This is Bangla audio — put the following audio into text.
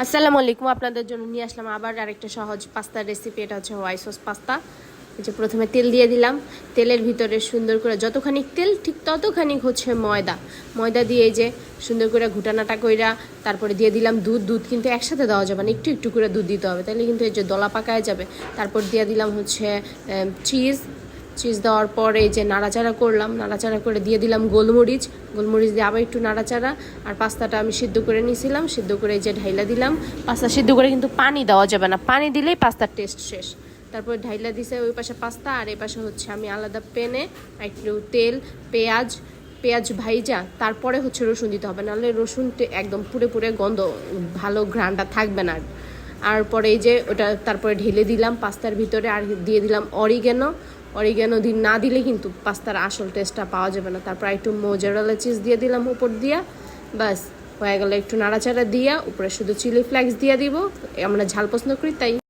আসসালামু আলাইকুম। আপনাদের জন্য নিয়ে আসলাম আবার আরেকটা সহজ পাস্তার রেসিপি। এটা হচ্ছে হোয়াইট সস পাস্তা। এই যে প্রথমে তেল দিয়ে দিলাম, তেলের ভিতরে সুন্দর করে যতখানি তেল ঠিক ততখানি হচ্ছে ময়দা। ময়দা দিয়ে এই যে সুন্দর করে ঘুটানাটা কইরা তারপরে দিয়ে দিলাম দুধ। দুধ কিন্তু একসাথে দেওয়া যাবে না, একটু একটু করে দুধ দিতে হবে, তাহলে কিন্তু এই যে দলা পাকায় যাবে। তারপর দিয়ে দিলাম হচ্ছে চিজ। চিজ দেওয়ার পরে এই যে নাড়াচাড়া করলাম, নাড়াচাড়া করে দিয়ে দিলাম গোলমরিচ। গোলমরিচ দিয়ে আবার একটু নাড়াচাড়া। আর পাস্তাটা আমি সিদ্ধ করে নিয়েছিলাম, সিদ্ধ করে এই যে ঢাইলা দিলাম। পাস্তা সিদ্ধ করে কিন্তু পানি দেওয়া যাবে না, পানি দিলেই পাস্তার টেস্ট শেষ। তারপর ঢাইলা দিছে ওই পাশে পাস্তা, আর এই পাশে হচ্ছে আমি আলাদা প্যানে একটু তেল, পেঁয়াজ পেঁয়াজ ভাইজা তারপরে হচ্ছে রসুন দিতে হবে, নাহলে রসুন একদম পুরে পুরে গন্ধ, ভালো ঘ্রাণটা থাকবে না। আর পরে এই যে ওটা তারপরে ঢেলে দিলাম পাস্তার ভিতরে, আর দিয়ে দিলাম অরিগ্যানো। অরিগ্যানো না দিলে কিন্তু পাস্তার আসল টেস্টটা পাওয়া যাবে না। তারপর একটু মোজারেলা চিজ দিয়ে দিলাম উপর দিয়া, বাস হয়ে গেল। একটু নাড়াচাড়া দিয়া উপরে শুধু চিলি ফ্লেক্স দিয়ে দিব, আমরা ঝাল পছন্দ করি তাই।